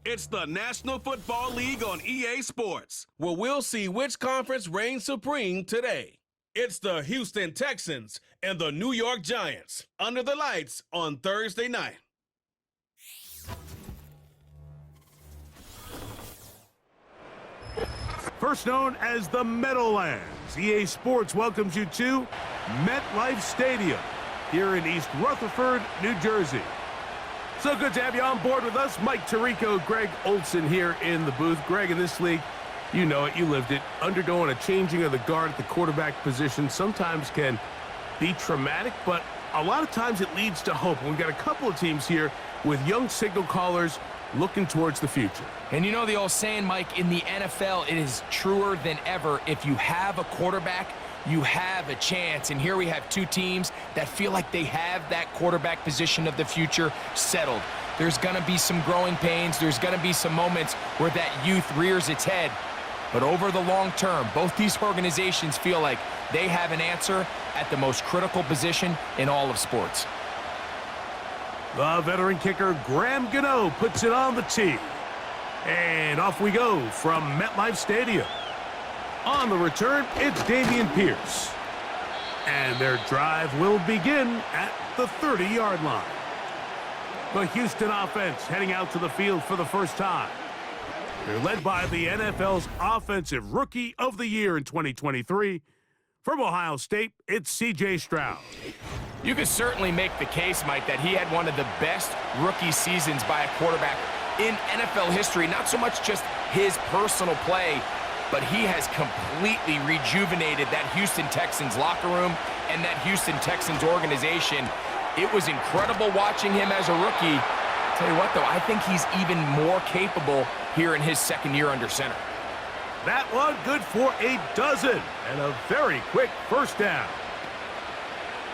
It's the National Football League on EA Sports, where we'll see which conference reigns supreme today. It's the Houston Texans and the New York Giants under the lights on Thursday night. First known as the Meadowlands, EA Sports welcomes you to MetLife Stadium here in East Rutherford, New Jersey. So good to have you on board with us. Mike Tirico, Greg Olson here in the booth. Greg, in this league, you know it, you lived it. Undergoing a changing of the guard at the quarterback position sometimes can be traumatic, but a lot of times it leads to hope. We've got a couple of teams here with young signal callers looking towards the future. And you know the old saying, Mike, in the NFL, it is truer than ever. If you have a quarterback, you have a chance. And here we have two teams that feel like they have that quarterback position of the future settled. There's going to be some growing pains. There's going to be some moments where that youth rears its head. But over the long term, both these organizations feel like they have an answer at the most critical position in all of sports. The veteran kicker, Graham Gano, puts it on the tee. And off we go from MetLife Stadium. On the return, it's Dameon Pierce. And their drive will begin at the 30-yard line. The Houston offense heading out to the field for the first time. They're led by the NFL's Offensive Rookie of the Year in 2023. From Ohio State, it's C.J. Stroud. You could certainly make the case, Mike, that he had one of the best rookie seasons by a quarterback in NFL history. Not so much just his personal play, but he has completely rejuvenated that Houston Texans locker room and that Houston Texans organization. It was incredible watching him as a rookie. Tell you what, though, I think he's even more capable here in his second year under center. That one good for a dozen and a very quick first down.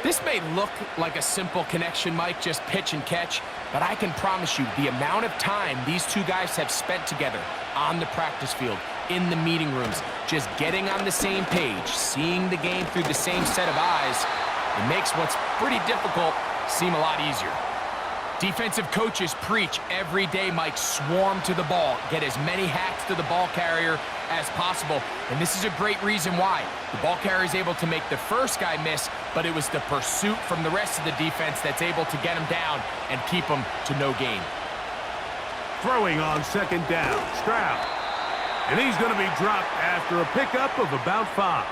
This may look like a simple connection, Mike, just pitch and catch, but I can promise you the amount of time these two guys have spent together on the practice field, in the meeting rooms, just getting on the same page, seeing the game through the same set of eyes, it makes what's pretty difficult seem a lot easier. Defensive coaches preach every day, Mike, swarm to the ball, get as many hacks to the ball carrier as possible, and this is a great reason why. The ball carrier is able to make the first guy miss, but it was the pursuit from the rest of the defense that's able to get him down and keep him to no gain. Throwing on second down, Stroud. And he's going to be dropped after a pickup of about 5.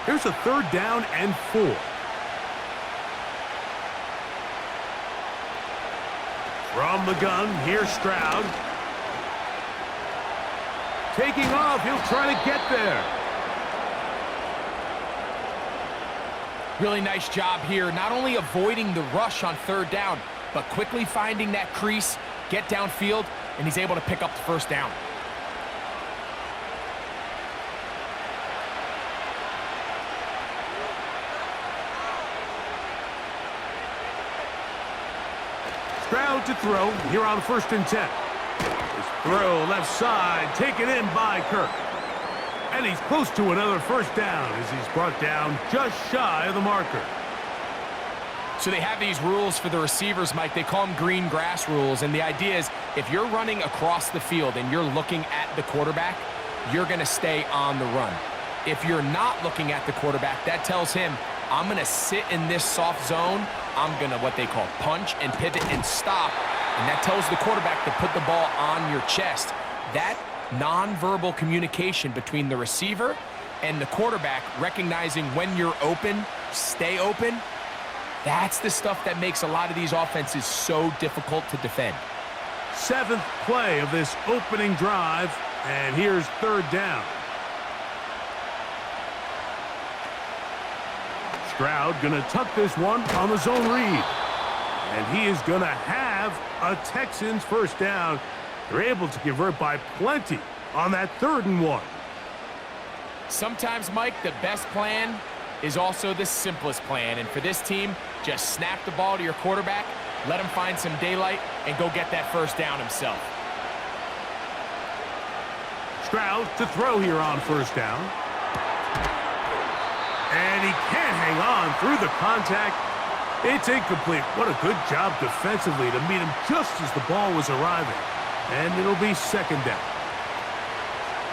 Here's a 3rd down and 4. From the gun, here's Stroud. Taking off, he'll try to get there. Really nice job here, not only avoiding the rush on 3rd down, but quickly finding that crease, get downfield, and he's able to pick up the first down. Stroud to throw here on 1st and 10. His throw left side, taken in by Kirk. And he's close to another first down as he's brought down just shy of the marker. So they have these rules for the receivers, Mike. They call them green grass rules. And the idea is if you're running across the field and you're looking at the quarterback, you're going to stay on the run. If you're not looking at the quarterback, that tells him, I'm going to sit in this soft zone. I'm going to what they call punch and pivot and stop. And that tells the quarterback to put the ball on your chest. That nonverbal communication between the receiver and the quarterback, recognizing when you're open, stay open, that's the stuff that makes a lot of these offenses so difficult to defend. 7th play of this opening drive, and here's 3rd down. Stroud going to tuck this one on the zone read. And he is going to have a Texans first down. They're able to convert by plenty on that 3rd and 1. Sometimes, Mike, the best plan is also the simplest plan. And for this team, just snap the ball to your quarterback, let him find some daylight, and go get that first down himself. Stroud to throw here on first down. And he can't hang on through the contact. It's incomplete. What a good job defensively to meet him just as the ball was arriving. And it'll be second down.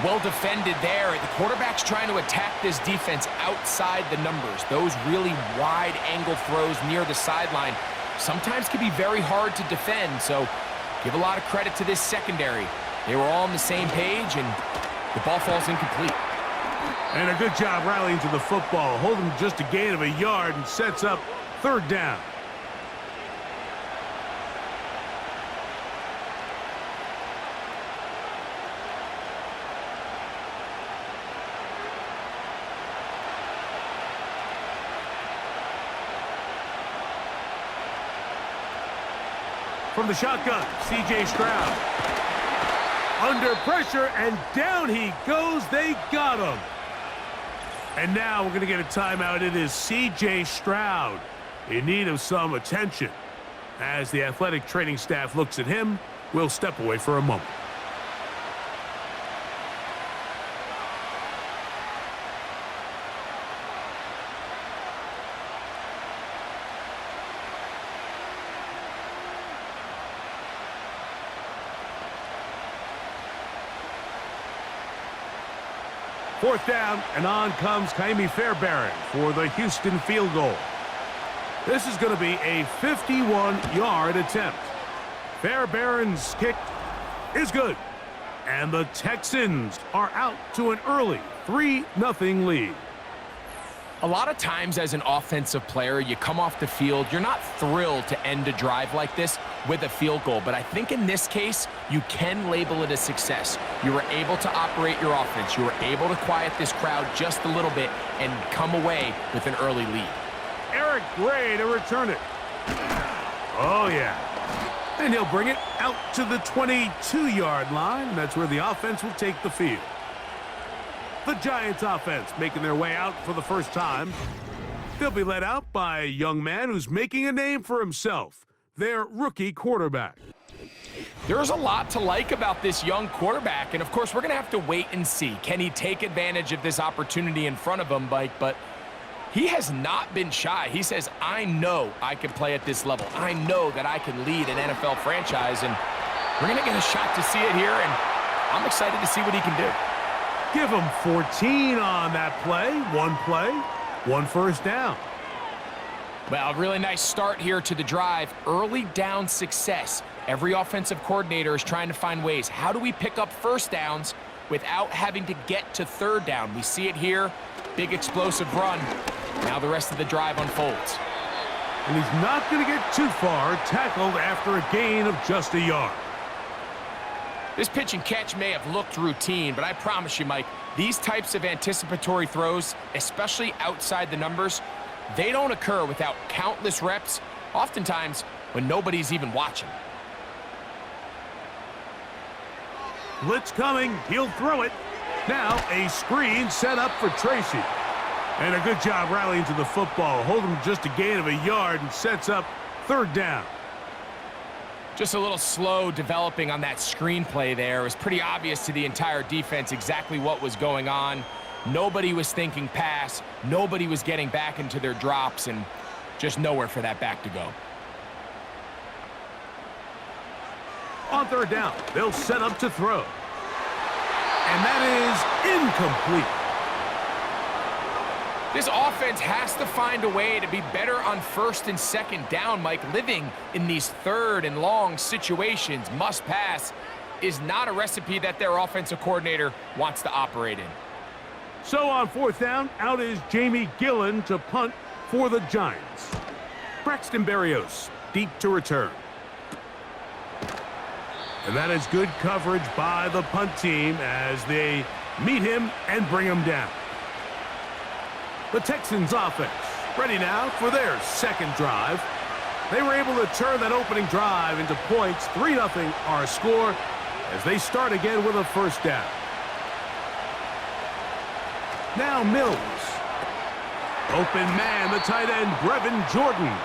Well defended there. The quarterback's trying to attack this defense outside the numbers. Those really wide angle throws near the sideline sometimes can be very hard to defend. So give a lot of credit to this secondary. They were all on the same page, and the ball falls incomplete. And a good job rallying to the football. Holding just a gain of a yard and sets up third down. From the shotgun, C.J. Stroud. Under pressure, and down he goes. They got him. And now we're going to get a timeout. It is C.J. Stroud in need of some attention. As the athletic training staff looks at him, we'll step away for a moment. Fourth down, and on comes Kaimi Fairbairn for the Houston field goal. This is going to be a 51-yard attempt. Fairbairn's kick is good. And the Texans are out to an early 3-0 lead. A lot of times as an offensive player, you come off the field, you're not thrilled to end a drive like this with a field goal. But I think in this case, you can label it a success. You were able to operate your offense. You were able to quiet this crowd just a little bit and come away with an early lead. Eric Gray to return it. Oh, yeah. And he'll bring it out to the 22-yard line. That's where the offense will take the field. The Giants offense making their way out for the first time. They'll be led out by a young man who's making a name for himself, their rookie quarterback. There's a lot to like about this young quarterback, and of course we're going to have to wait and see. Can he take advantage of this opportunity in front of him, Mike? But he has not been shy. He says, I know I can play at this level. I know that I can lead an NFL franchise, and we're going to get a shot to see it here, and I'm excited to see what he can do. Give him 14 on that play, one first down. Well, a really nice start here to the drive. Early down success. Every offensive coordinator is trying to find ways. How do we pick up first downs without having to get to third down? We see it here. Big explosive run. Now the rest of the drive unfolds. And he's not going to get too far, tackled after a gain of just a yard. This pitch and catch may have looked routine, but I promise you, Mike, these types of anticipatory throws, especially outside the numbers, they don't occur without countless reps, oftentimes when nobody's even watching. Blitz coming. He'll throw it. Now a screen set up for Tracy. And a good job rallying to the football. Holding just a gain of a yard and sets up third down. Just a little slow developing on that screenplay there. It was pretty obvious to the entire defense exactly what was going on. Nobody was thinking pass. Nobody was getting back into their drops, and just nowhere for that back to go. On third down, they'll set up to throw. And that is incomplete. This offense has to find a way to be better on first and second down, Mike. Living in these third and long situations, must pass, is not a recipe that their offensive coordinator wants to operate in. So on fourth down, out is Jamie Gillen to punt for the Giants. Braxton Berrios deep to return. And that is good coverage by the punt team as they meet him and bring him down. The Texans offense ready now for their second drive. They were able to turn that opening drive into points. 3-0 our score as they start again with a first down. Now Mills. Open man, the tight end, Brevin Jordan.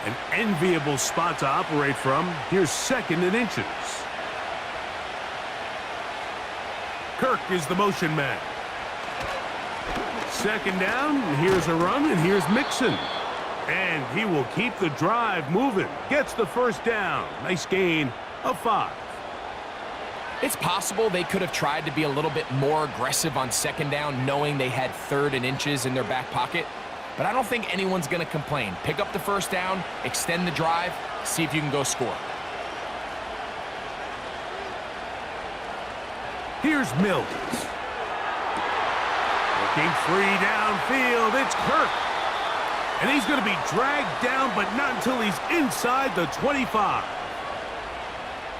An enviable spot to operate from. Here's 2nd and inches. Kirk is the motion man. 2nd down, here's a run, and here's Mixon. And he will keep the drive moving. Gets the 1st down. Nice gain of 5. It's possible they could have tried to be a little bit more aggressive on 2nd down, knowing they had 3rd and inches in their back pocket. But I don't think anyone's going to complain. Pick up the 1st down, extend the drive, see if you can go score. Here's Mills. Looking free downfield, it's Kirk. And he's going to be dragged down, but not until he's inside the 25.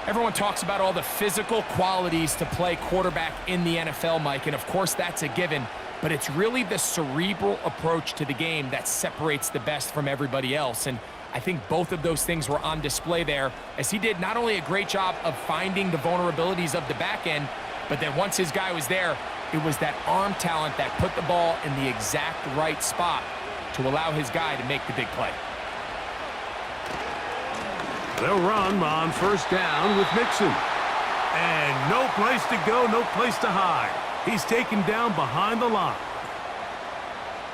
Everyone talks about all the physical qualities to play quarterback in the NFL, Mike, and of course that's a given, but it's really the cerebral approach to the game that separates the best from everybody else, and I think both of those things were on display there, as he did not only a great job of finding the vulnerabilities of the back end, but then once his guy was there, it was that arm talent that put the ball in the exact right spot to allow his guy to make the big play. They'll run on 1st down with Mixon. And no place to go, no place to hide. He's taken down behind the line.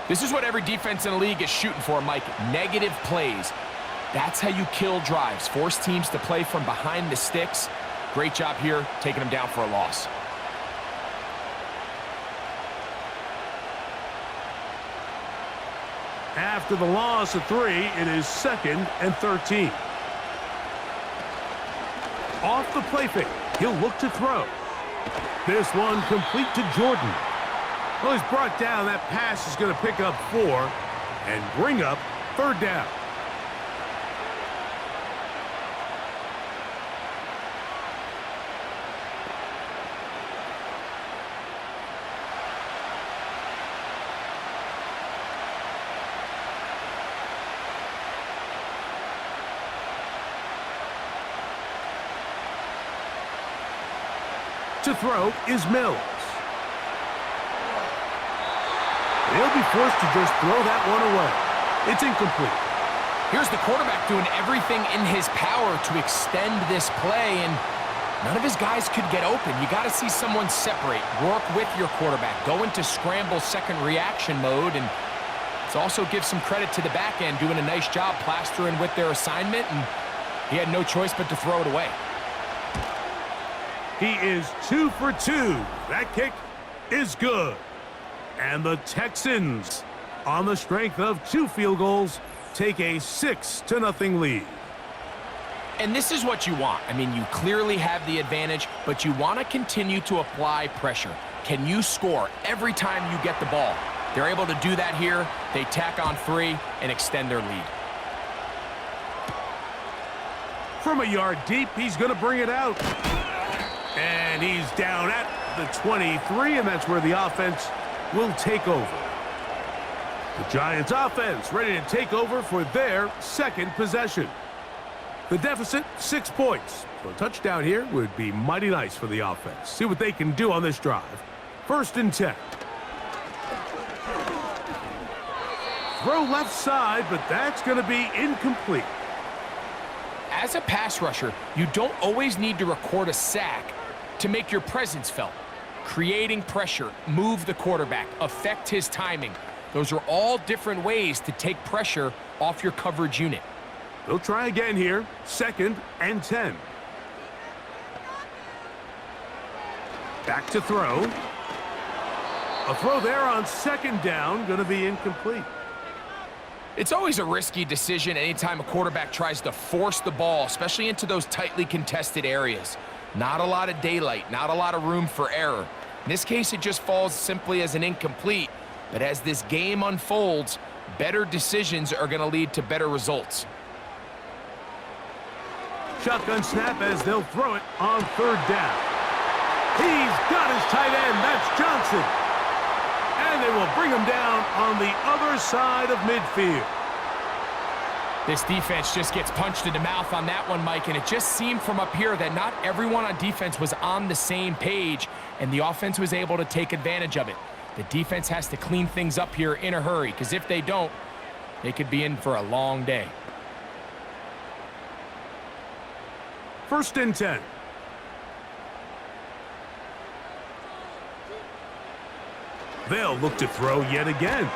This is what every defense in the league is shooting for, Mike. Negative plays. That's how you kill drives. Force teams to play from behind the sticks. Great job here, taking them down for a loss. After the loss of 3, it is 2nd and 13. Off the play fake, he'll look to throw. This one complete to Jordan. Well, he's brought down. That pass is going to pick up 4 and bring up 3rd down. To throw is Mills. He'll be forced to just throw that one away. It's incomplete. Here's the quarterback doing everything in his power to extend this play, and none of his guys could get open. You got to see someone separate, work with your quarterback, go into scramble second reaction mode, and it also gives some credit to the back end doing a nice job plastering with their assignment, and he had no choice but to throw it away. He is 2 for 2. That kick is good. And the Texans, on the strength of 2 field goals, take a 6-0 lead. And this is what you want. I mean, you clearly have the advantage, but you want to continue to apply pressure. Can you score every time you get the ball? They're able to do that here. They tack on 3 and extend their lead. From a yard deep, he's going to bring it out. And he's down at the 23, and that's where the offense will take over. The Giants offense ready to take over for their 2nd possession. The deficit, 6 points. So a touchdown here would be mighty nice for the offense. See what they can do on this drive. 1st and 10. Throw left side, but that's going to be incomplete. As a pass rusher, you don't always need to record a sack to make your presence felt. Creating pressure, move the quarterback, affect his timing. Those are all different ways to take pressure off your coverage unit. They'll try again here. 2nd and 10. Back to throw. A throw there on 2nd down, going to be incomplete. It's always a risky decision anytime a quarterback tries to force the ball, especially into those tightly contested areas. Not a lot of daylight, not a lot of room for error. In this case, it just falls simply as an incomplete. But as this game unfolds, better decisions are going to lead to better results. Shotgun snap as they'll throw it on 3rd down. He's got his tight end. That's Johnson. And they will bring him down on the other side of midfield. This defense just gets punched in the mouth on that one, Mike, and it just seemed from up here that not everyone on defense was on the same page, and the offense was able to take advantage of it. The defense has to clean things up here in a hurry, because if they don't, they could be in for a long day. First and 10. They'll look to throw yet again.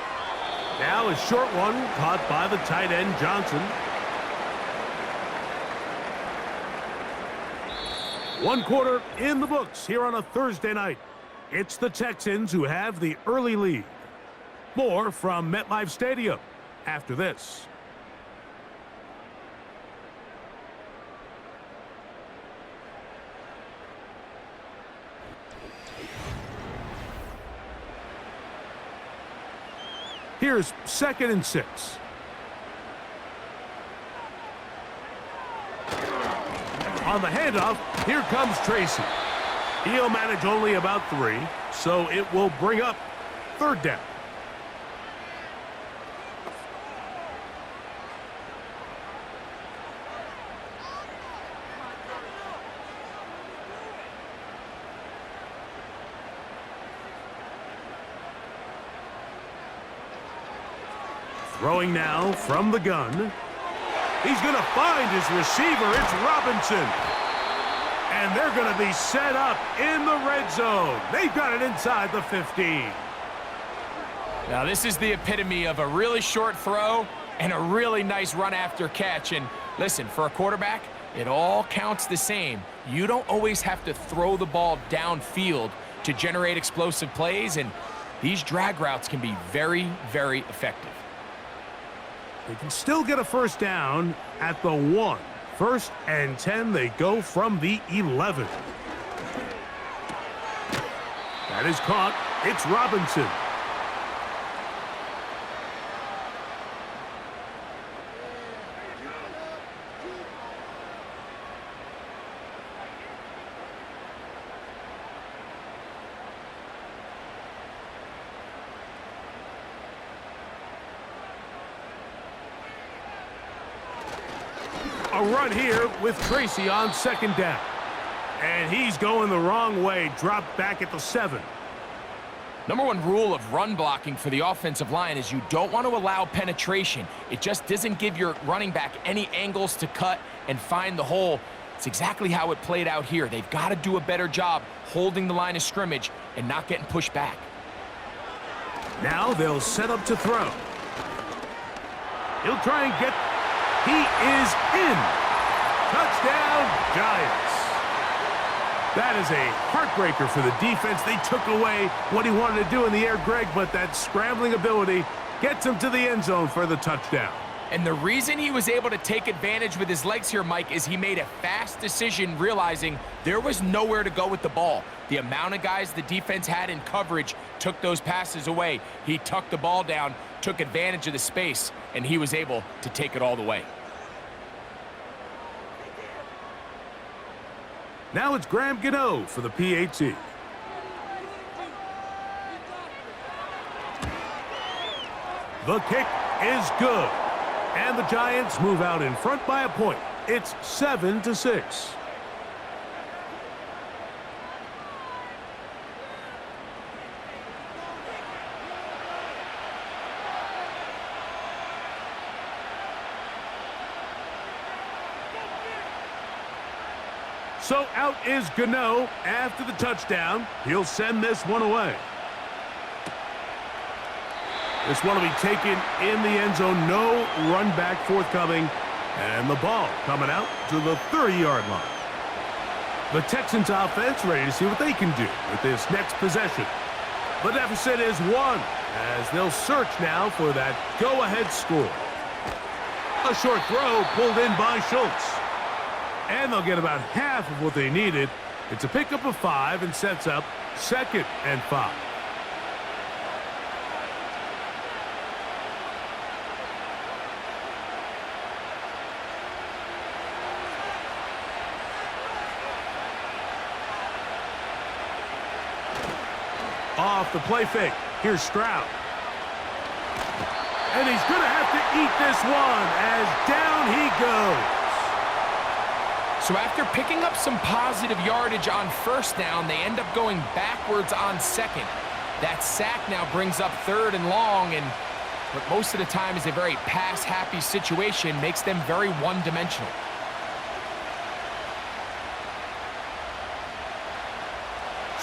Now a short one caught by the tight end Johnson. One quarter in the books here on a Thursday night. It's the Texans who have the early lead. More from MetLife Stadium after this. Here's 2nd and 6. On the handoff, here comes Tracy. He'll manage only about 3, so it will bring up 3rd down. Throwing now from the gun. He's going to find his receiver. It's Robinson. And they're going to be set up in the red zone. They've got it inside the 15. Now, this is the epitome of a really short throw and a really nice run after catch. And listen, for a quarterback, it all counts the same. You don't always have to throw the ball downfield to generate explosive plays, and these drag routes can be very, very effective. They can still get a first down at the 1. 1st and 10, they go from the 11. That is caught. It's Robinson. A run here with Tracy on 2nd down. And he's going the wrong way, dropped back at the 7. Number 1 rule of run blocking for the offensive line is you don't want to allow penetration. It just doesn't give your running back any angles to cut and find the hole. It's exactly how it played out here. They've got to do a better job holding the line of scrimmage and not getting pushed back. Now they'll set up to throw. He'll try and get... He is in. Touchdown, Giants. That is a heartbreaker for the defense. They took away what he wanted to do in the air, Greg, but that scrambling ability gets him to the end zone for the touchdown. And the reason he was able to take advantage with his legs here, Mike, is he made a fast decision realizing there was nowhere to go with the ball. The amount of guys the defense had in coverage took those passes away. He tucked the ball down, took advantage of the space, and he was able to take it all the way. Now it's Graham Gano for the PAT. The kick is good. And the Giants move out in front by a point. It's 7-6. So out is Gano after the touchdown. He'll send this one away. This one will be taken in the end zone. No run back forthcoming. And the ball coming out to the 30-yard line. The Texans offense ready to see what they can do with this next possession. The deficit is 1 as they'll search now for that go-ahead score. A short throw pulled in by Schultz. And they'll get about half of what they needed. It's a pickup of 5 and sets up 2nd and 5. Off the play fake. Here's Stroud. And he's going to have to eat this one as down he goes. So after picking up some positive yardage on 1st down, they end up going backwards on 2nd. That sack now brings up 3rd and long, and what most of the time is a very pass-happy situation makes them very one-dimensional.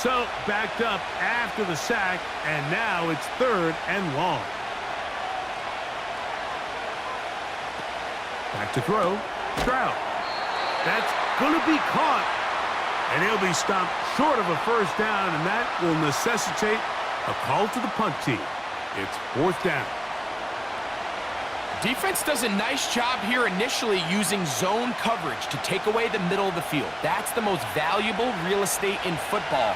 So, backed up after the sack, and now it's 3rd and long. Back to throw. Stroud. That's going to be caught. And he'll be stopped short of a first down, and that will necessitate a call to the punt team. It's 4th down. Defense does a nice job here initially using zone coverage to take away the middle of the field. That's the most valuable real estate in football.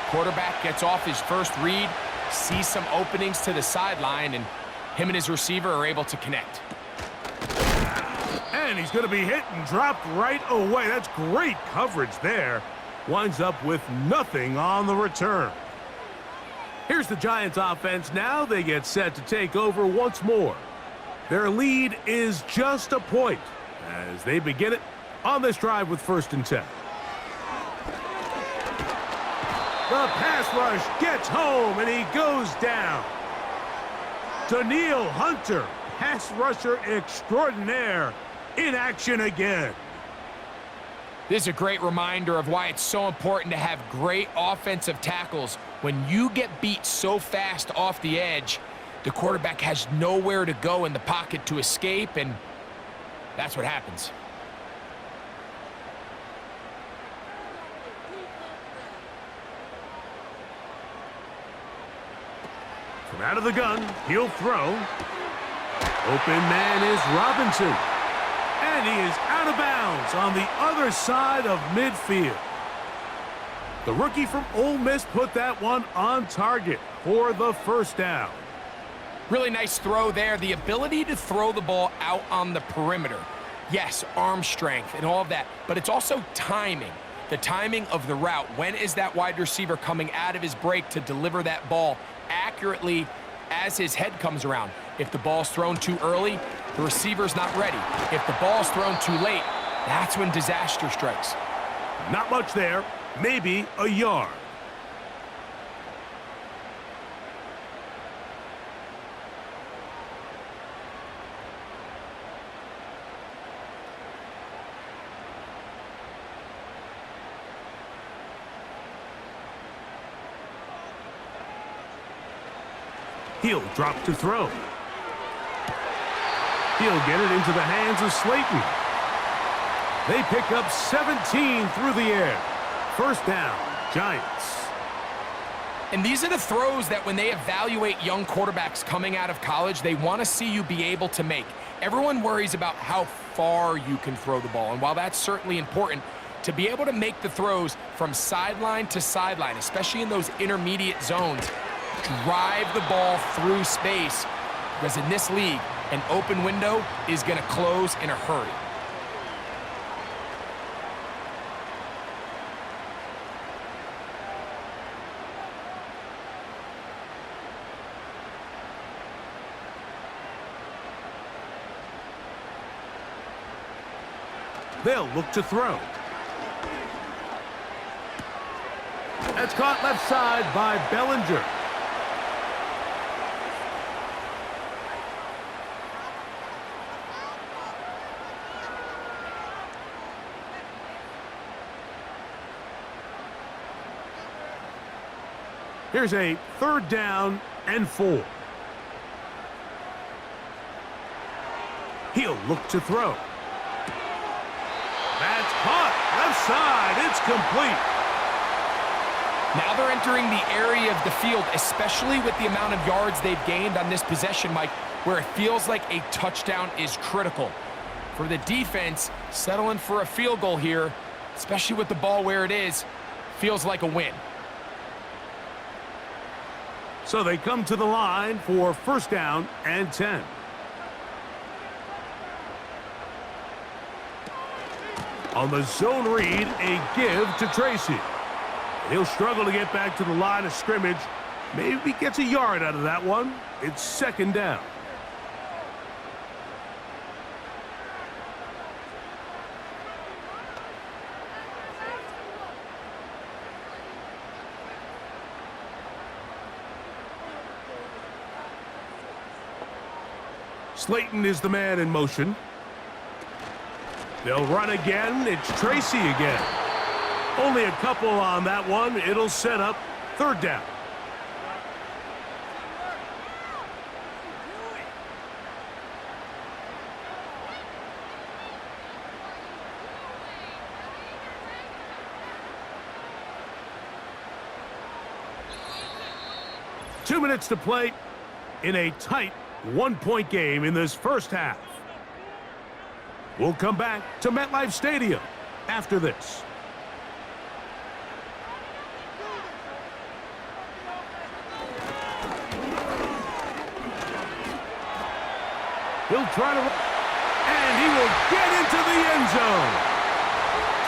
Quarterback gets off his first read, sees some openings to the sideline, and him and his receiver are able to connect. And he's going to be hit and dropped right away. That's great coverage there. Winds up with nothing on the return. Here's the Giants offense now. They get set to take over once more. Their lead is just a point as they begin it on this drive with 1st and 10. The pass rush gets home, and he goes down. Daniil Hunter, pass rusher extraordinaire, in action again. This is a great reminder of why it's so important to have great offensive tackles. When you get beat so fast off the edge, the quarterback has nowhere to go in the pocket to escape, and that's what happens. From out of the gun, he'll throw. Open man is Robinson. And he is out of bounds on the other side of midfield. The rookie from Ole Miss put that one on target for the first down. Really nice throw there. The ability to throw the ball out on the perimeter. Yes, arm strength and all of that, but it's also timing. The timing of the route. When is that wide receiver coming out of his break to deliver that ball accurately as his head comes around? If the ball's thrown too early, the receiver's not ready. If the ball's thrown too late, that's when disaster strikes. Not much there. Maybe a yard. He'll drop to throw. He'll get it into the hands of Slayton. They pick up 17 through the air. First down, Giants. And these are the throws that when they evaluate young quarterbacks coming out of college, they want to see you be able to make. Everyone worries about how far you can throw the ball. And while that's certainly important, to be able to make the throws from sideline to sideline, especially in those intermediate zones, drive the ball through space, because in this league, an open window is going to close in a hurry. They'll look to throw. That's caught left side by Bellinger. Here's a 3rd down and 4. He'll look to throw. That's caught. Left side. It's complete. Now they're entering the area of the field, especially with the amount of yards they've gained on this possession, Mike, where it feels like a touchdown is critical. For the defense, settling for a field goal here, especially with the ball where it is, feels like a win. So they come to the line for 1st down and 10. On the zone read, a give to Tracy. He'll struggle to get back to the line of scrimmage. Maybe gets a yard out of that one. It's 2nd down. Slayton is the man in motion. They'll run again. It's Tracy again. Only a couple on that one. It'll set up third down. Two minutes to play in a tight one-point game in this first half. We'll come back to MetLife Stadium after this. He'll try to, and he will get into the end zone.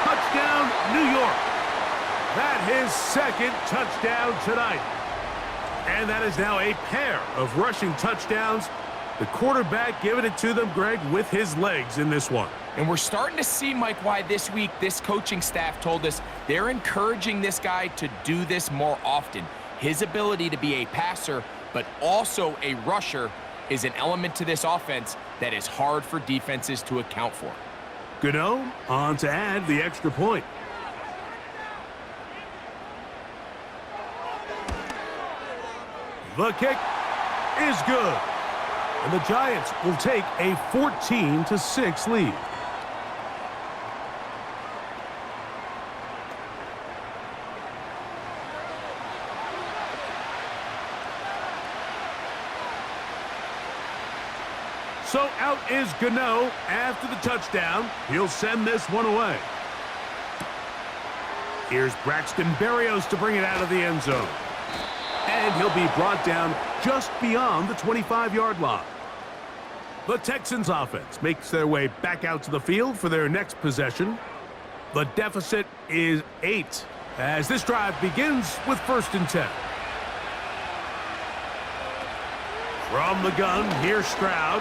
Touchdown, New York. That his second touchdown tonight. And that is now a pair of rushing touchdowns. The quarterback giving it to them, Greg, with his legs in this one. And we're starting to see, Mike, why this week this coaching staff told us they're encouraging this guy to do this more often. His ability to be a passer, but also a rusher, is an element to this offense that is hard for defenses to account for. Gano on to add the extra point. The kick is good. And the Giants will take a 14-6 lead. So out is Gano after the touchdown. He'll send this one away. Here's Braxton Berrios to bring it out of the end zone. And he'll be brought down just beyond the 25-yard line. The Texans offense makes their way back out to the field for their next possession. The deficit is 8 as this drive begins with 1st and 10. From the gun, here's Stroud.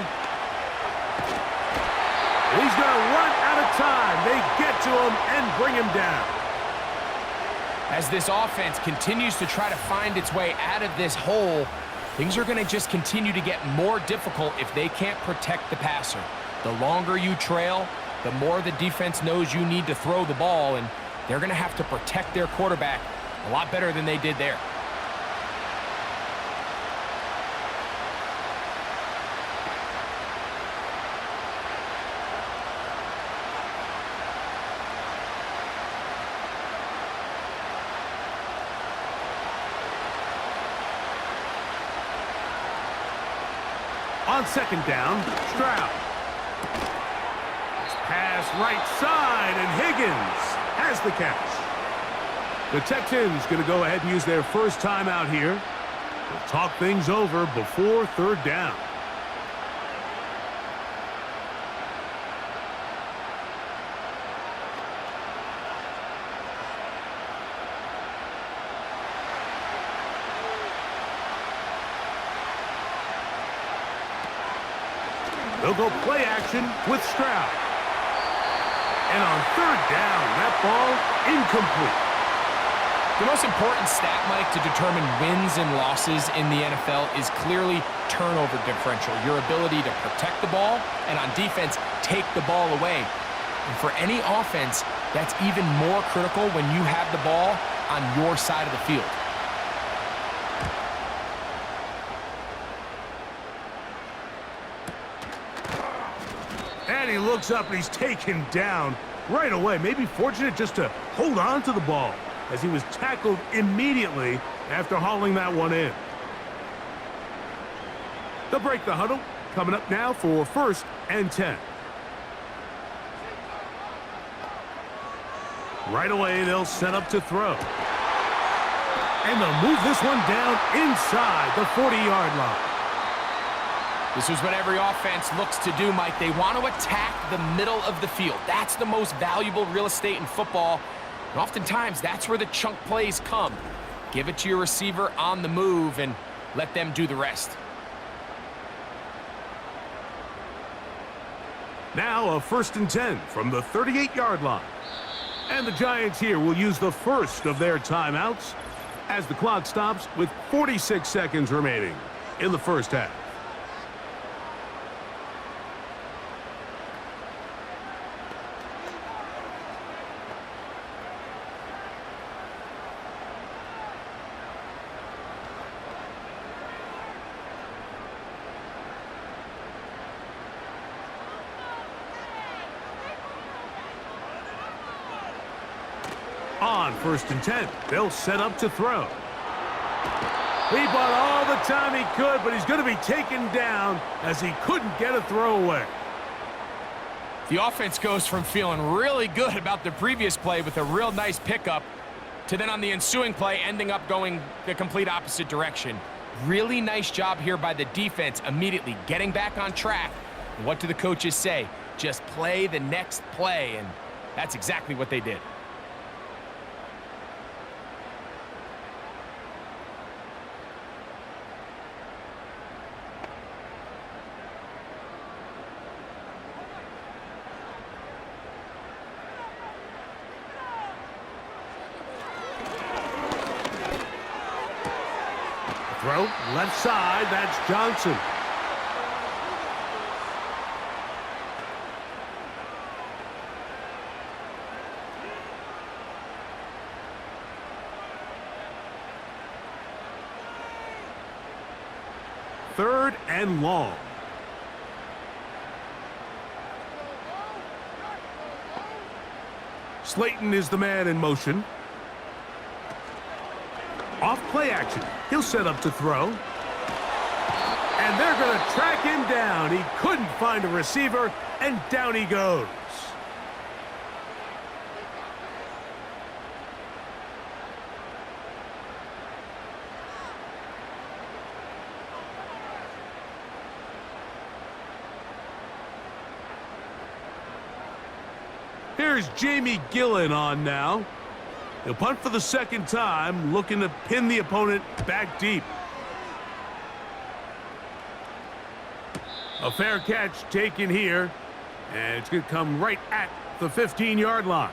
He's going to run out of time. They get to him and bring him down. As this offense continues to try to find its way out of this hole, things are going to just continue to get more difficult if they can't protect the passer. The longer you trail, the more the defense knows you need to throw the ball, and they're going to have to protect their quarterback a lot better than they did there. On 2nd down, Stroud. Pass right side, and Higgins has the catch. The Texans going to go ahead and use their first timeout here. They'll talk things over before 3rd down. They'll go play action with Stroud. And on 3rd down, that ball incomplete. The most important stat, Mike, to determine wins and losses in the NFL is clearly turnover differential, your ability to protect the ball and on defense, take the ball away. And for any offense, that's even more critical when you have the ball on your side of the field. And he looks up and he's taken down right away. Maybe fortunate just to hold on to the ball as he was tackled immediately after hauling that one in. They'll break the huddle. Coming up now for 1st and 10. Right away, they'll set up to throw. And they'll move this one down inside the 40-yard line. This is what every offense looks to do, Mike. They want to attack the middle of the field. That's the most valuable real estate in football. And oftentimes, that's where the chunk plays come. Give it to your receiver on the move and let them do the rest. Now a 1st and 10 from the 38-yard line. And the Giants here will use the first of their timeouts as the clock stops with 46 seconds remaining in the first half. On 1st and 10, they'll set up to throw. He bought all the time he could, but he's going to be taken down as he couldn't get a throw away. The offense goes from feeling really good about the previous play with a real nice pickup to then on the ensuing play ending up going the complete opposite direction. Really nice job here by the defense, immediately getting back on track. And what do the coaches say? Just play the next play, and that's exactly what they did. Throw, left side, that's Johnson. Third and long. Slayton is the man in motion. Off play action. He'll set up to throw. And they're going to track him down. He couldn't find a receiver, and down he goes. Here's Jamie Gillen on now. He'll punt for the second time, looking to pin the opponent back deep. A fair catch taken here, and it's going to come right at the 15-yard line.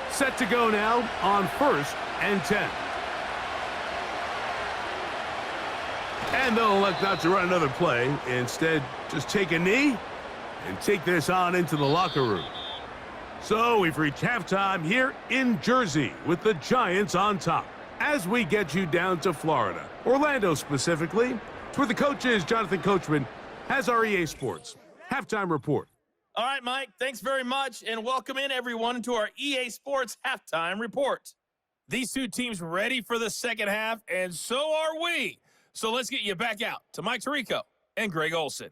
Set to go now on 1st and 10. And they'll elect not to run another play. Instead, just take a knee and take this on into the locker room. So we've reached halftime here in Jersey with the Giants on top. As we get you down to Florida, Orlando specifically, it's where the coach is. Jonathan Coachman has our EA Sports halftime report. All right, Mike, thanks very much, and welcome in everyone to our EA Sports halftime report. These two teams ready for the second half, and so are we. So let's get you back out to Mike Tirico and Greg Olson.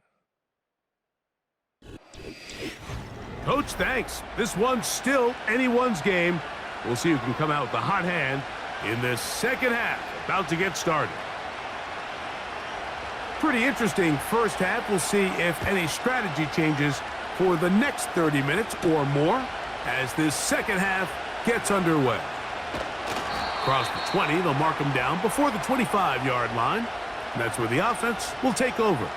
Coach, thanks. This one's still anyone's game. We'll see who can come out with the hot hand in this second half. About to get started. Pretty interesting first half. We'll see if any strategy changes for the next 30 minutes or more as this second half gets underway. Across the 20, they'll mark them down before the 25-yard line. And that's where the offense will take over.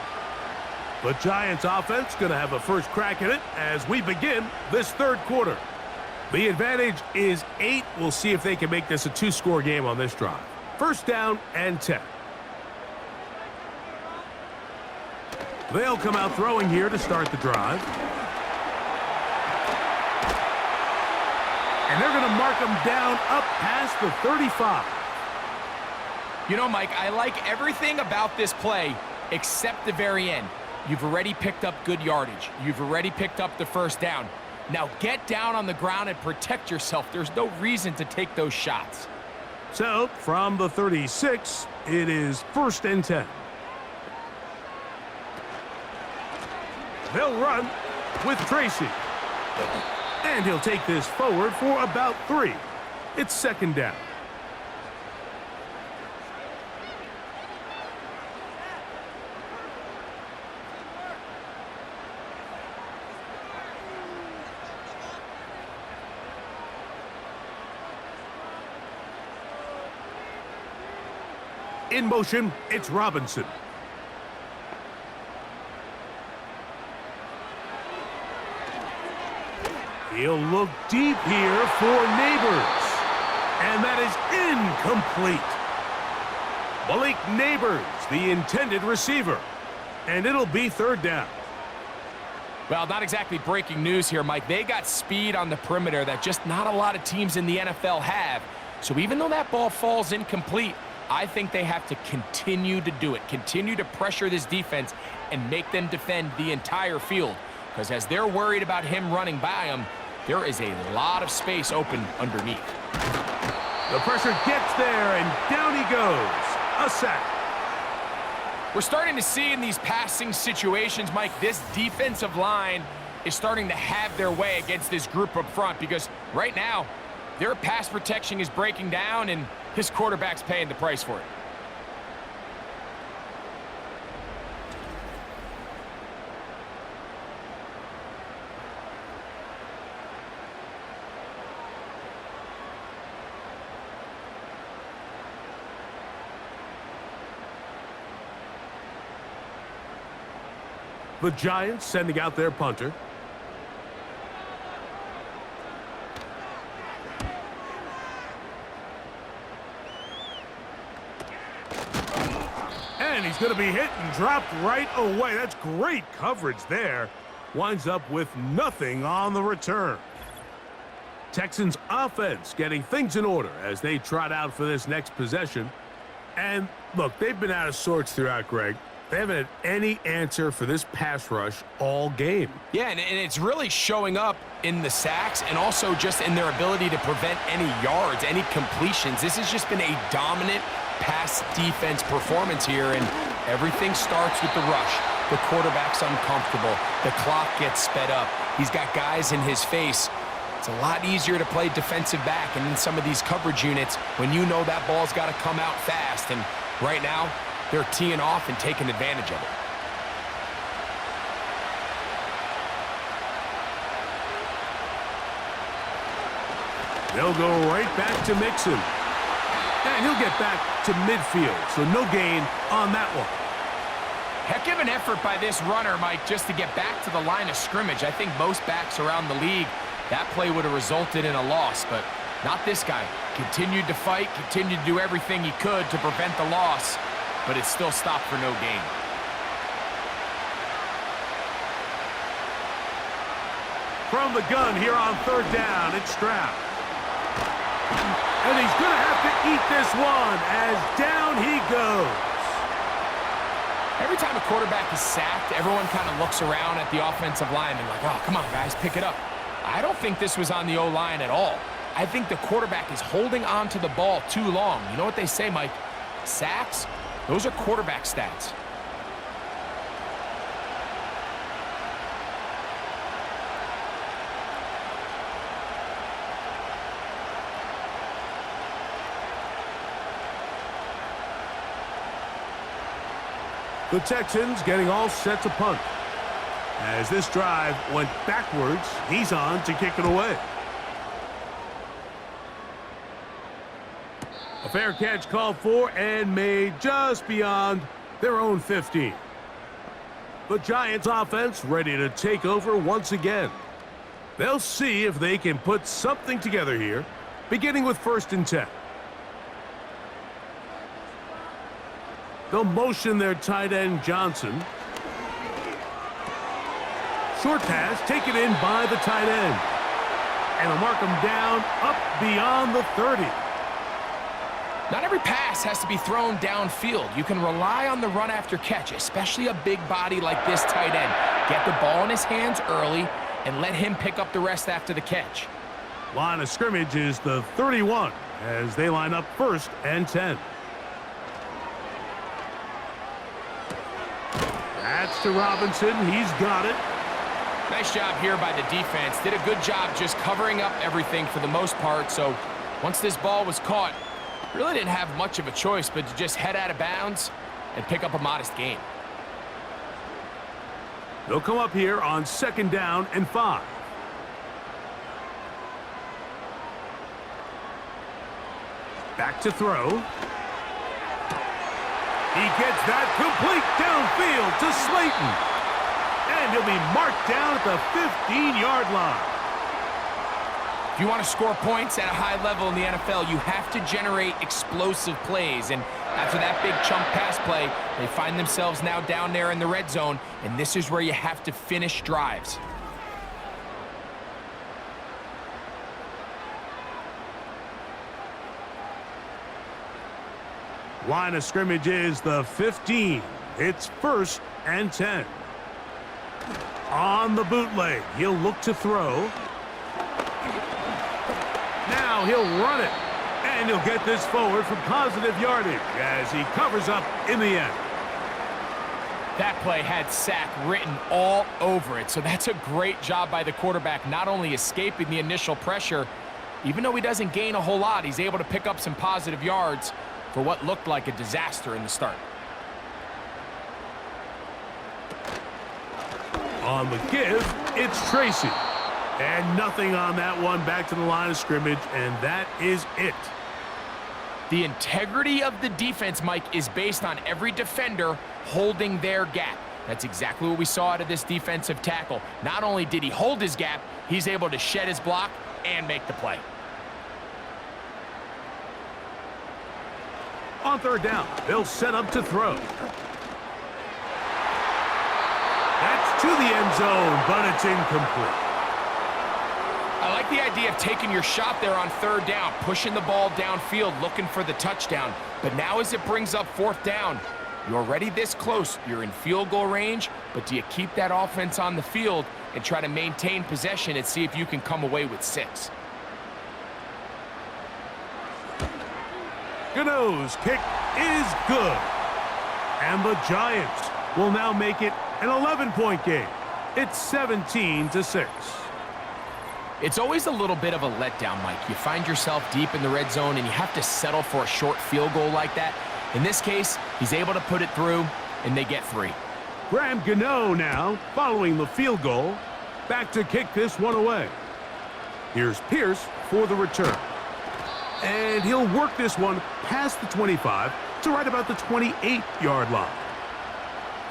The Giants offense going to have a first crack at it as we begin this third quarter. The advantage is 8. We'll see if they can make this a 2-score game on this drive. First down and 10. They'll come out throwing here to start the drive. And they're going to mark them down up past the 35. You know, Mike, I like everything about this play except the very end. You've already picked up good yardage. You've already picked up the first down. Now get down on the ground and protect yourself. There's no reason to take those shots. So, from the 36, it is 1st and 10. They'll run with Tracy. And he'll take this forward for about 3. It's second down. In motion, it's Robinson. He'll look deep here for Neighbors. And that is incomplete. Malik Neighbors, the intended receiver. And it'll be third down. Well, not exactly breaking news here, Mike. They got speed on the perimeter that just not a lot of teams in the NFL have. So even though that ball falls incomplete, I think they have to continue to do it, continue to pressure this defense and make them defend the entire field. Because as they're worried about him running by them, there is a lot of space open underneath. The pressure gets there, and down he goes. A sack. We're starting to see in these passing situations, Mike, this defensive line is starting to have their way against this group up front because right now, their pass protection is breaking down, and his quarterback's paying the price for it. The Giants sending out their punter. And he's going to be hit and dropped right away. That's great coverage there. Winds up with nothing on the return. Texans offense getting things in order as they trot out for this next possession. And look, they've been out of sorts throughout, Greg. They haven't had any answer for this pass rush all game. Yeah, and it's really showing up in the sacks and also just in their ability to prevent any yards, any completions. This has just been a dominant pass defense performance here, and everything starts with the rush. The quarterback's uncomfortable. The clock gets sped up. He's got guys in his face. It's a lot easier to play defensive back and in some of these coverage units when you know that ball's got to come out fast. And right now, they're teeing off and taking advantage of it. They'll go right back to Mixon. And he'll get back to midfield, so no gain on that one. Heck of an effort by this runner, Mike, just to get back to the line of scrimmage. I think most backs around the league, that play would have resulted in a loss, but not this guy. Continued to fight, continued to do everything he could to prevent the loss, but it still stopped for no gain. From the gun here on third down, it's Stroud. And he's going to have to eat this one as down he goes. Every time a quarterback is sacked, everyone kind of looks around at the offensive line and like, oh, come on, guys, pick it up. I don't think this was on the O-line at all. I think the quarterback is holding on to the ball too long. You know what they say, Mike? Sacks, those are quarterback stats. The Texans getting all set to punt. As this drive went backwards, he's on to kick it away. A fair catch called for and made just beyond their own 15. The Giants offense ready to take over once again. They'll see if they can put something together here, beginning with 1st and 10. They'll motion their tight end, Johnson. Short pass taken in by the tight end. And they'll mark him down up beyond the 30. Not every pass has to be thrown downfield. You can rely on the run after catch, especially a big body like this tight end. Get the ball in his hands early and let him pick up the rest after the catch. Line of scrimmage is the 31 as they line up 1st and 10. That's to Robinson. He's got it. Nice job here by the defense. Did a good job just covering up everything for the most part. So once this ball was caught, really didn't have much of a choice but to just head out of bounds and pick up a modest gain. They'll come up here on 2nd down and 5. Back to throw. He gets that complete downfield to Slayton. And he'll be marked down at the 15-yard line. If you want to score points at a high level in the NFL, you have to generate explosive plays. And after that big chunk pass play, they find themselves now down there in the red zone, and this is where you have to finish drives. Line of scrimmage is the 15. It's 1st and 10. On the bootleg, he'll look to throw. Now he'll run it. And he'll get this forward for positive yardage as he covers up in the end. That play had sack written all over it, so that's a great job by the quarterback, not only escaping the initial pressure, even though he doesn't gain a whole lot, he's able to pick up some positive yards for what looked like a disaster in the start. On the give, it's Tracy. And nothing on that one, back to the line of scrimmage, and that is it. The integrity of the defense, Mike, is based on every defender holding their gap. That's exactly what we saw out of this defensive tackle. Not only did he hold his gap, he's able to shed his block and make the play. On third down, they'll set up to throw. That's to the end zone, but it's incomplete. I like the idea of taking your shot there on third down, pushing the ball downfield, looking for the touchdown. But now as it brings up fourth down, you're already this close. You're in field goal range, but do you keep that offense on the field and try to maintain possession and see if you can come away with 6? Gano's kick is good. And the Giants will now make it an 11-point game. It's 17-6. It's always a little bit of a letdown, Mike. You find yourself deep in the red zone and you have to settle for a short field goal like that. In this case, he's able to put it through, and they get 3. Graham Gano now, following the field goal, back to kick this one away. Here's Pierce for the return. And he'll work this one past the 25 to right about the 28-yard line.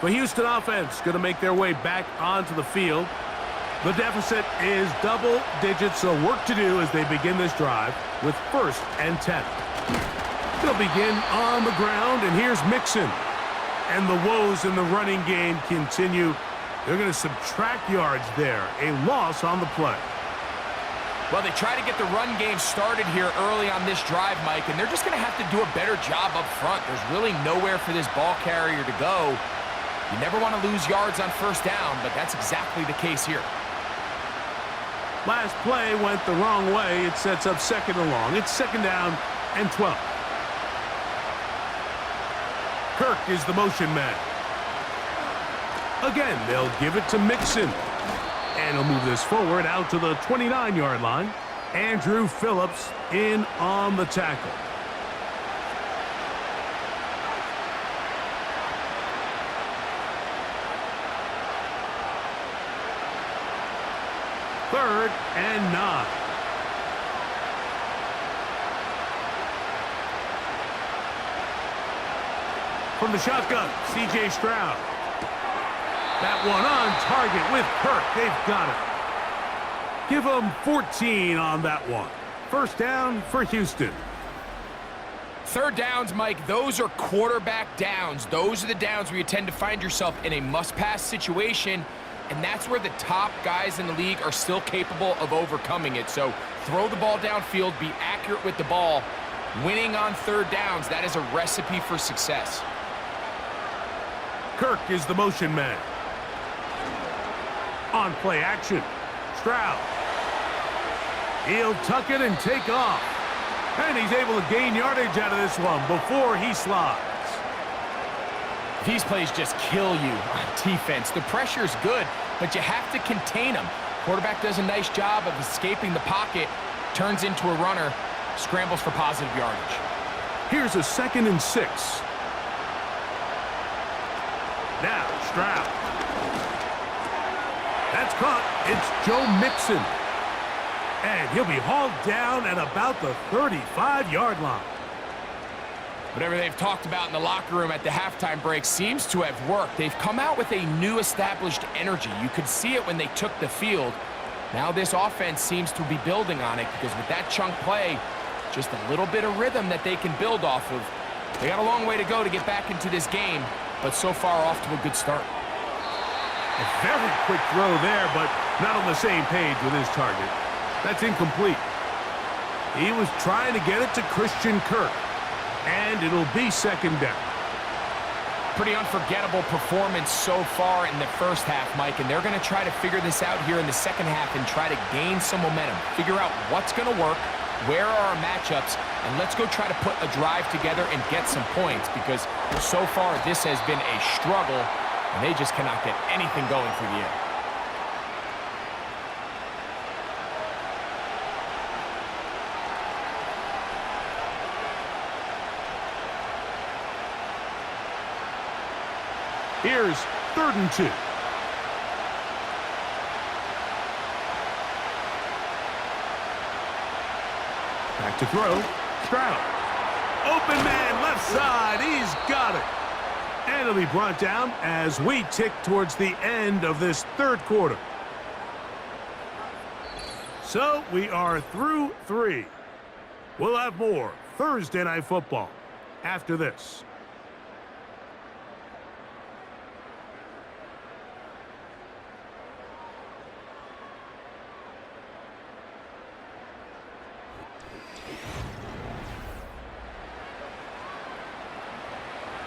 The Houston offense going to make their way back onto the field. The deficit is double digits, so work to do as they begin this drive with 1st and 10. They'll begin on the ground, and here's Mixon. And the woes in the running game continue. They're going to subtract yards there. A loss on the play. Well, they try to get the run game started here early on this drive, Mike, and they're just going to have to do a better job up front. There's really nowhere for this ball carrier to go. You never want to lose yards on first down, but that's exactly the case here. Last play went the wrong way. It sets up 2nd and long. It's 2nd down and 12. Kirk is the motion man. Again, they'll give it to Mixon. And he'll move this forward out to the 29-yard line. Andrew Phillips in on the tackle. Third and 9. From the shotgun, C.J. Stroud. That one on target with Kirk. They've got it. Give them 14 on that one. First down for Houston. Third downs, Mike, those are quarterback downs. Those are the downs where you tend to find yourself in a must-pass situation, and that's where the top guys in the league are still capable of overcoming it. So throw the ball downfield, be accurate with the ball. Winning on third downs, that is a recipe for success. Kirk is the motion man. On play action, Stroud. He'll tuck it and take off. And he's able to gain yardage out of this one before he slides. These plays just kill you on defense. The pressure is good, but you have to contain them. Quarterback does a nice job of escaping the pocket, turns into a runner, scrambles for positive yardage. Here's a 2nd and 6. Now, Stroud. That's caught. It's Joe Mixon. And he'll be hauled down at about the 35-yard line. Whatever they've talked about in the locker room at the halftime break seems to have worked. They've come out with a new established energy. You could see it when they took the field. Now this offense seems to be building on it because with that chunk play, just a little bit of rhythm that they can build off of. They got a long way to go to get back into this game, but so far off to a good start. A very quick throw there, but not on the same page with his target. That's incomplete. He was trying to get it to Christian Kirk, and it'll be 2nd down. Pretty unforgettable performance so far in the first half, Mike, and they're going to try to figure this out here in the second half and try to gain some momentum, figure out what's going to work, where are our matchups, and let's go try to put a drive together and get some points, because so far this has been a struggle, and they just cannot get anything going through the air. Here's 3rd and 2. Back to throw. Stroud. Open man, left side. He's got it. And it'll be brought down as we tick towards the end of this 3rd quarter. So we are through 3. We'll have more Thursday Night Football after this.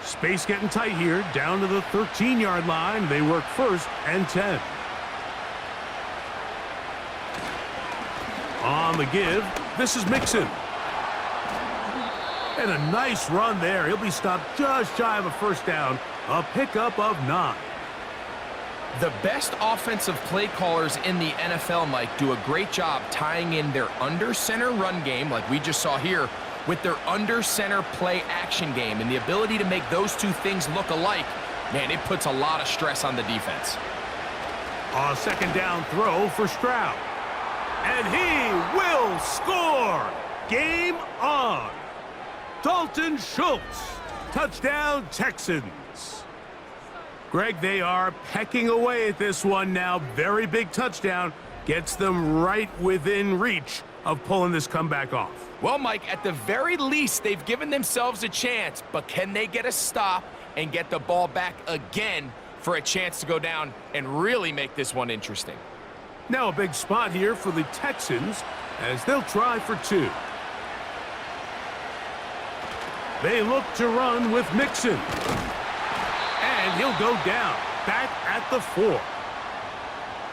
Space getting tight here, down to the 13-yard line. They work 1st and 10. On the give, this is Mixon. And a nice run there. He'll be stopped just shy of a 1st down. A pickup of 9. The best offensive play callers in the NFL, Mike, do a great job tying in their under-center run game, like we just saw here, with their under-center play action game, and the ability to make those two things look alike, man, it puts a lot of stress on the defense. A 2nd down throw for Stroud. And he will score! Game on! Dalton Schultz. Touchdown, Texans. Greg, they are pecking away at this one now. Very big touchdown. Gets them right within reach of pulling this comeback off. Well, Mike, at the very least, they've given themselves a chance, but can they get a stop and get the ball back again for a chance to go down and really make this one interesting? Now a big spot here for the Texans as they'll try for 2. They look to run with Mixon. And he'll go down, back at the 4.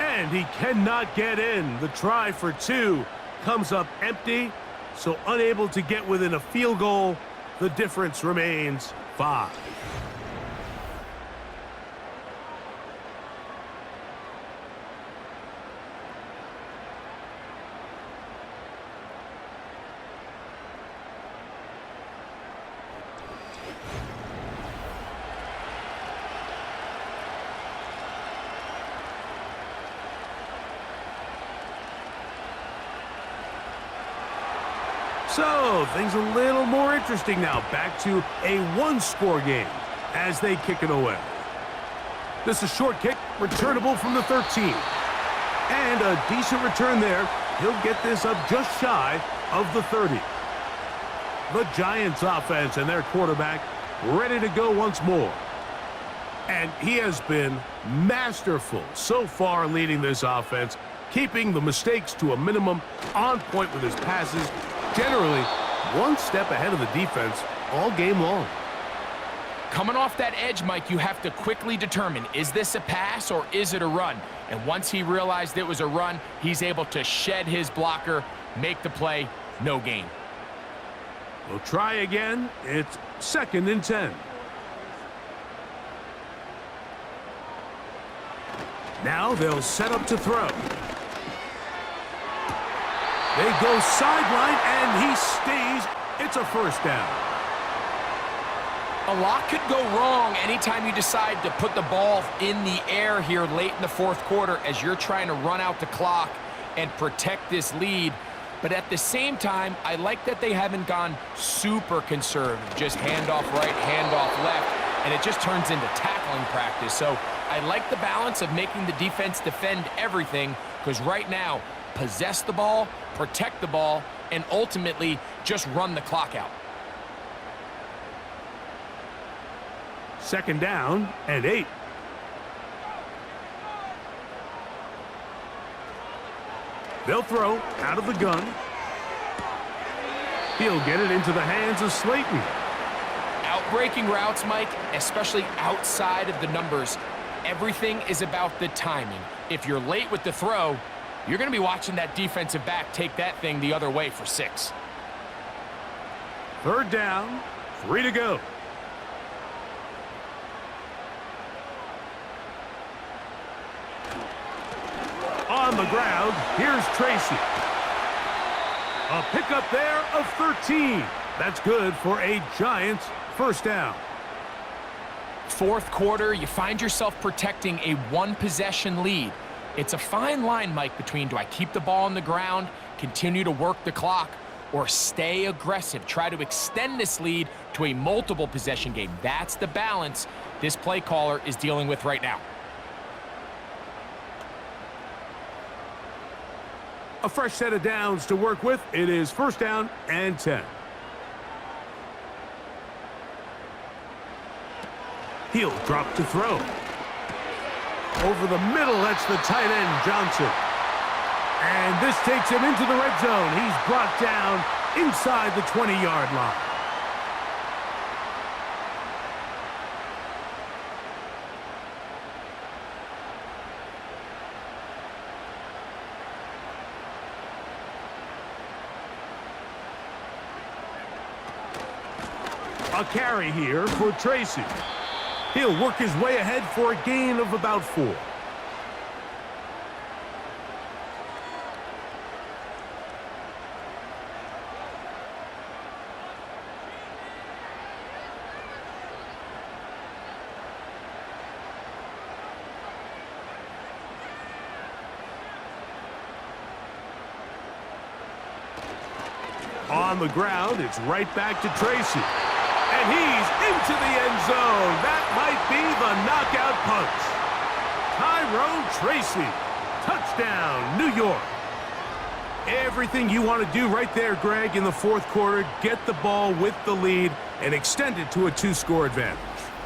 And he cannot get in. The try for 2 comes up empty, so unable to get within a field goal. The difference remains 5. So, things a little more interesting now. Back to a 1-score game as they kick it away. This is a short kick, returnable from the 13. And a decent return there. He'll get this up just shy of the 30. The Giants offense and their quarterback ready to go once more. And he has been masterful so far leading this offense, keeping the mistakes to a minimum, on point with his passes, generally one step ahead of the defense all game long. Coming off that edge, Mike, you have to quickly determine, is this a pass or is it a run? And once he realized it was a run, he's able to shed his blocker, make the play, no gain. We'll try again. It's 2nd and 10. Now they'll set up to throw. They go sideline, and he stays. It's a 1st down. A lot could go wrong anytime you decide to put the ball in the air here late in the 4th quarter as you're trying to run out the clock and protect this lead. But at the same time, I like that they haven't gone super conservative, just handoff right, handoff left, and it just turns into tackling practice. So I like the balance of making the defense defend everything, because right now, possess the ball, protect the ball, and ultimately just run the clock out. 2nd down and 8. They'll throw out of the gun. He'll get it into the hands of Slayton. Outbreaking routes, Mike, especially outside of the numbers, everything is about the timing. If you're late with the throw, you're going to be watching that defensive back take that thing the other way for 6. 3rd down, 3 to go. On the ground, here's Tracy. A pickup there of 13. That's good for a Giants 1st down. 4th quarter, you find yourself protecting a 1-possession lead. It's a fine line, Mike, between do I keep the ball on the ground, continue to work the clock, or stay aggressive, try to extend this lead to a multiple possession game. That's the balance this play caller is dealing with right now. A fresh set of downs to work with. It is 1st down and 10. He'll drop to throw. Over the middle, that's the tight end, Johnson. And this takes him into the red zone. He's brought down inside the 20-yard line. A carry here for Tracy. He'll work his way ahead for a gain of about 4. On the ground, it's right back to Tracy. And he's into the end zone. That might be the knockout punch. Tyrone Tracy. Touchdown, New York. Everything you want to do right there, Greg, in the 4th quarter. Get the ball with the lead and extend it to a 2-score advantage.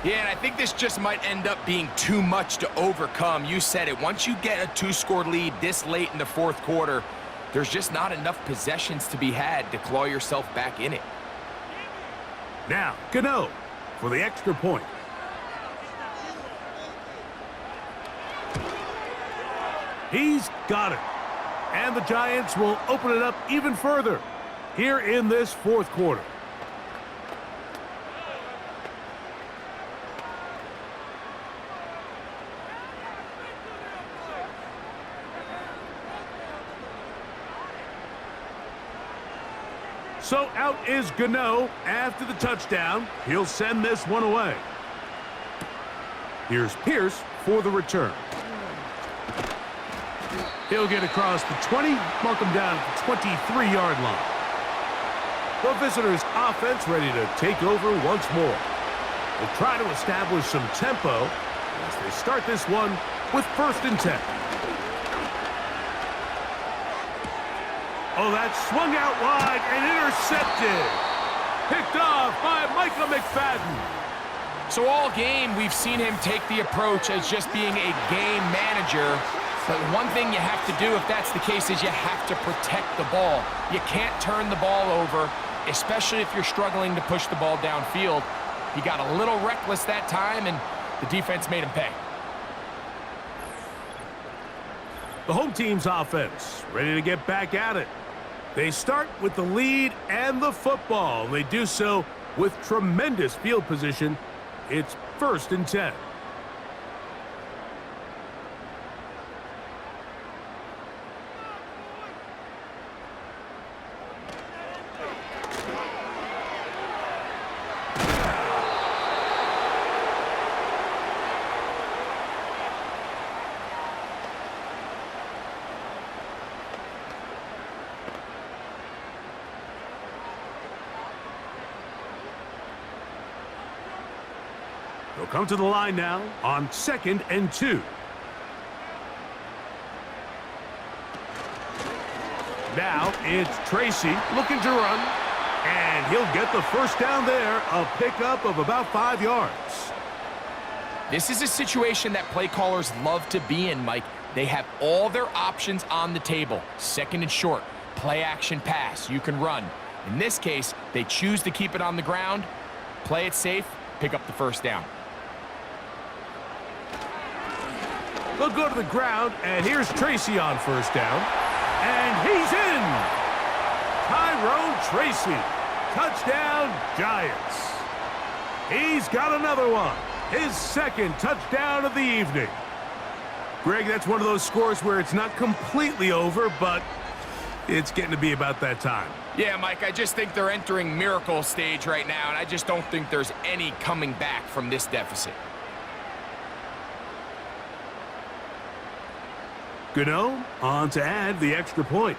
Yeah, and I think this just might end up being too much to overcome. You said it. Once you get a 2-score lead this late in the 4th quarter, there's just not enough possessions to be had to claw yourself back in it. Now, Gano for the extra point. He's got it. And the Giants will open it up even further here in this 4th quarter. So out is Gano after the touchdown. He'll send this one away. Here's Pierce for the return. He'll get across the 20, mark him down at the 23-yard line. The visitors' offense ready to take over once more. They'll try to establish some tempo as they start this one with 1st and 10. Oh, that swung out wide and intercepted. Picked off by Michael McFadden. So all game, we've seen him take the approach as just being a game manager. But one thing you have to do, if that's the case, is you have to protect the ball. You can't turn the ball over, especially if you're struggling to push the ball downfield. He got a little reckless that time, and the defense made him pay. The home team's offense ready to get back at it. They start with the lead and the football. They do so with tremendous field position. It's 1st and 10. They'll come to the line now on 2nd and 2. Now it's Tracy looking to run, and he'll get the 1st down there, a pickup of about 5 yards. This is a situation that play callers love to be in, Mike. They have all their options on the table. 2nd and short, play action pass, you can run. In this case, they choose to keep it on the ground, play it safe, pick up the 1st down. They'll go to the ground, and here's Tracy on first down. And he's in! Tyrone Tracy. Touchdown, Giants. He's got another one. His second touchdown of the evening. Greg, that's one of those scores where it's not completely over, but it's getting to be about that time. Yeah, Mike, I just think they're entering miracle stage right now, and I just don't think there's any coming back from this deficit. Gano on to add the extra point.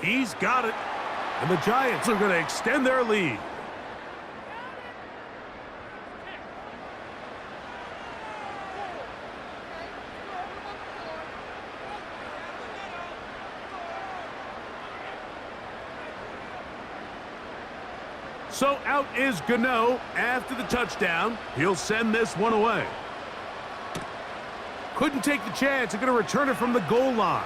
He's got it. And the Giants are going to extend their lead. So out is Gano after the touchdown. He'll send this one away. Couldn't take the chance. They're going to return it from the goal line.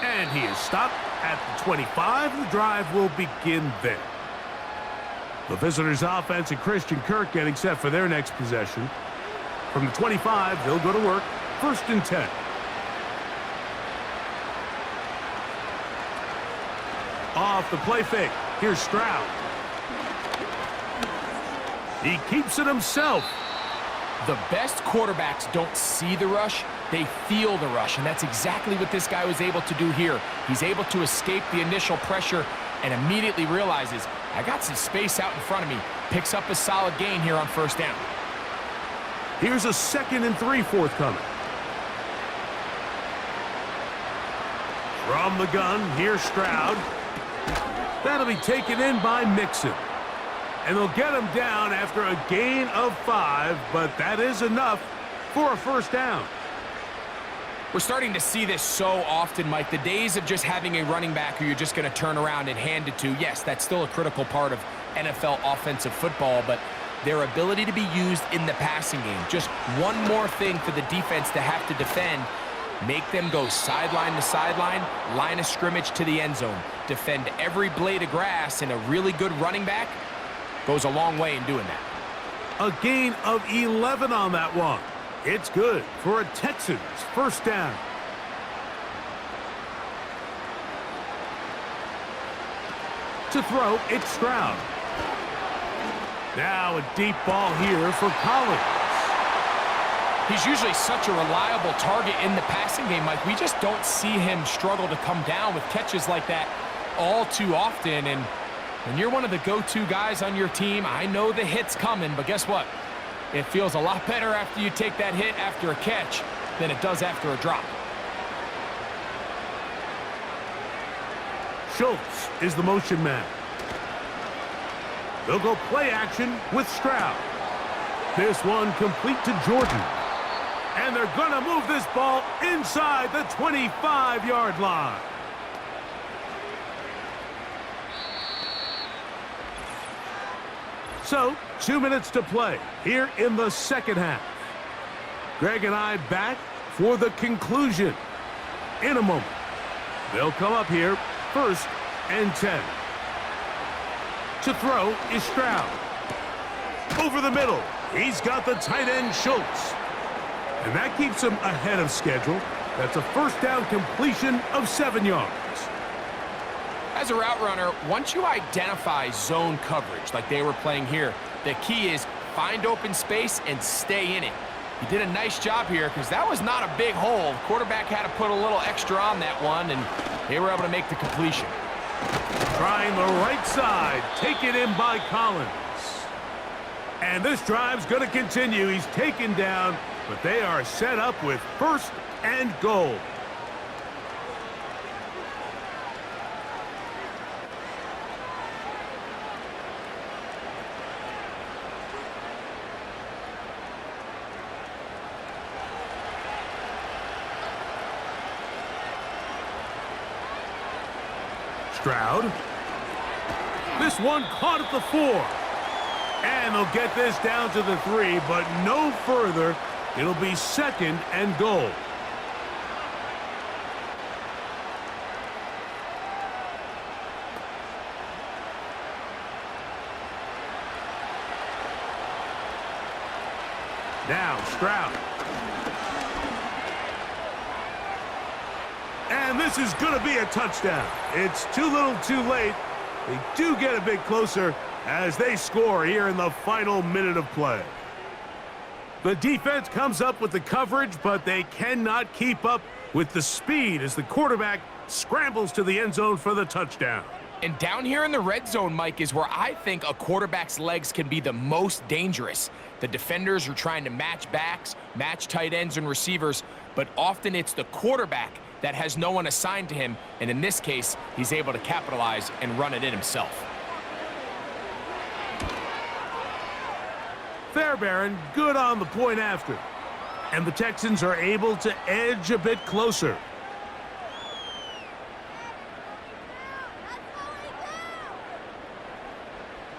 And he is stopped at the 25. The drive will begin there. The visitors' offense and Christian Kirk getting set for their next possession. From the 25, they'll go to work. 1st and 10. Off the play fake. Here's Stroud. He keeps it himself. The best quarterbacks don't see the rush, they feel the rush, and that's exactly what this guy was able to do here. He's able to escape the initial pressure and immediately realizes, I got some space out in front of me. Picks up a solid gain here on 1st down. Here's a 2nd and 3 forthcoming. From the gun, here's Stroud. That'll be taken in by Mixon. And they'll get him down after a gain of 5, but that is enough for a 1st down. We're starting to see this so often, Mike. The days of just having a running back who you're just going to turn around and hand it to, yes, that's still a critical part of NFL offensive football, but their ability to be used in the passing game, just one more thing for the defense to have to defend. Make them go sideline to sideline, line of scrimmage to the end zone. Defend every blade of grass, and a really good running back goes a long way in doing that. A gain of 11 on that one. It's good for a Texans 1st down. To throw, it's Stroud. Now a deep ball here for Collins. He's usually such a reliable target in the passing game, Mike. We just don't see him struggle to come down with catches like that all too often. And when you're one of the go-to guys on your team, I know the hit's coming, but guess what? It feels a lot better after you take that hit after a catch than it does after a drop. Schultz is the motion man. They'll go play action with Stroud. This one complete to Jordan. And they're going to move this ball inside the 25-yard line. So, 2 minutes to play here in the 2nd half. Greg and I back for the conclusion in a moment. They'll come up here 1st and 10. To throw is Stroud. Over the middle, he's got the tight end Schultz. And that keeps him ahead of schedule. That's a 1st down completion of 7 yards. As a route runner, once you identify zone coverage like they were playing here, the key is find open space and stay in it. He did a nice job here because that was not a big hole. The quarterback had to put a little extra on that one, and they were able to make the completion. Trying the right side. Taken in by Collins. And this drive's going to continue. He's taken down, but they are set up with 1st and goal. Stroud. This one caught at the 4. And they'll get this down to the 3, but no further. It'll be 2nd and goal. Now Stroud. And this is going to be a touchdown. It's too little too late. They do get a bit closer as they score here in the final minute of play. The defense comes up with the coverage, but they cannot keep up with the speed as the quarterback scrambles to the end zone for the touchdown. And down here in the red zone, Mike, is where I think a quarterback's legs can be the most dangerous. The defenders are trying to match backs, match tight ends and receivers, but often it's the quarterback that has no one assigned to him, and in this case, he's able to capitalize and run it in himself. Fairbairn, good on the point after. And the Texans are able to edge a bit closer.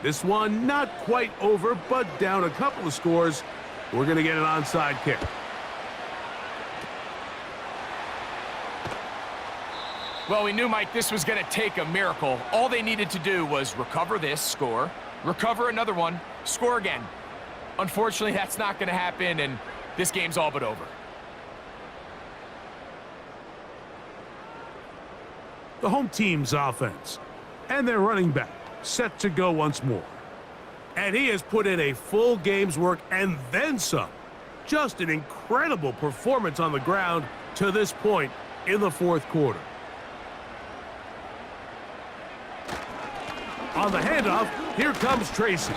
This one not quite over, but down a couple of scores. We're going to get an onside kick. Well, we knew, Mike, this was going to take a miracle. All they needed to do was recover this, score, recover another one, score again. Unfortunately, that's not going to happen, and this game's all but over. The home team's offense and their running back set to go once more. And he has put in a full game's work and then some. Just an incredible performance on the ground to this point in the fourth quarter. On the handoff, here comes Tracy.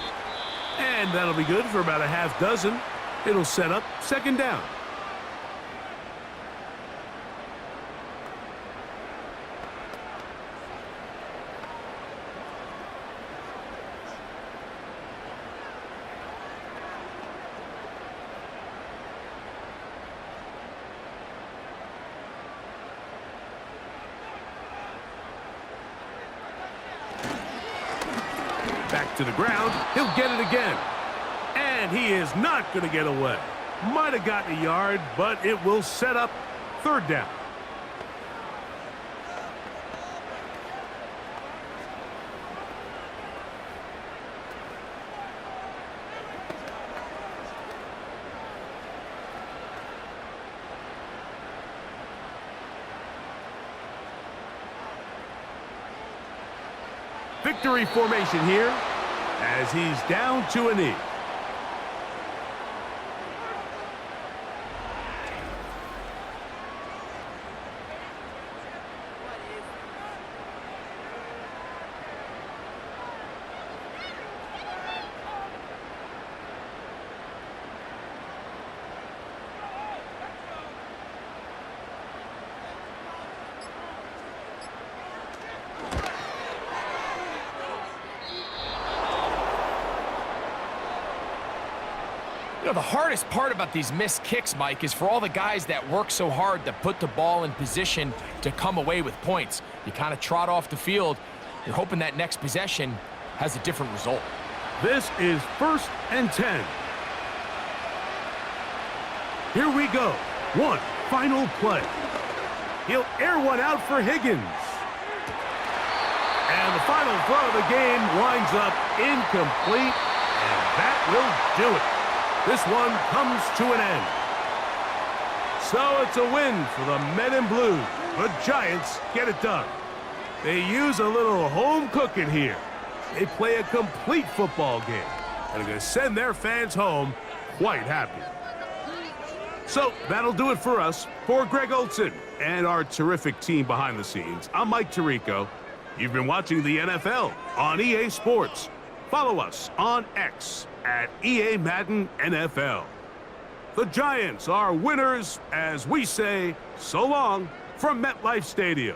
And that'll be good for about a half dozen. It'll set up second down. Back to the ground. He'll get it again. And he is not going to get away. Might have gotten a yard, but it will set up third down. Victory formation here as he's down to a knee. You know, the hardest part about these missed kicks, Mike, is for all the guys that work so hard to put the ball in position to come away with points. You kind of trot off the field. You're hoping that next possession has a different result. This is 1st and 10. Here we go. One final play. He'll air one out for Higgins. And the final throw of the game winds up incomplete, and that will do it. This one comes to an end. So it's a win for the Men in Blue. The Giants get it done. They use a little home cooking here. They play a complete football game and are going to send their fans home quite happy. So that'll do it for us. For Greg Olson and our terrific team behind the scenes, I'm Mike Tirico. You've been watching the NFL on EA Sports. Follow us on X at EA Madden NFL. The Giants are winners as we say so long from MetLife Stadium.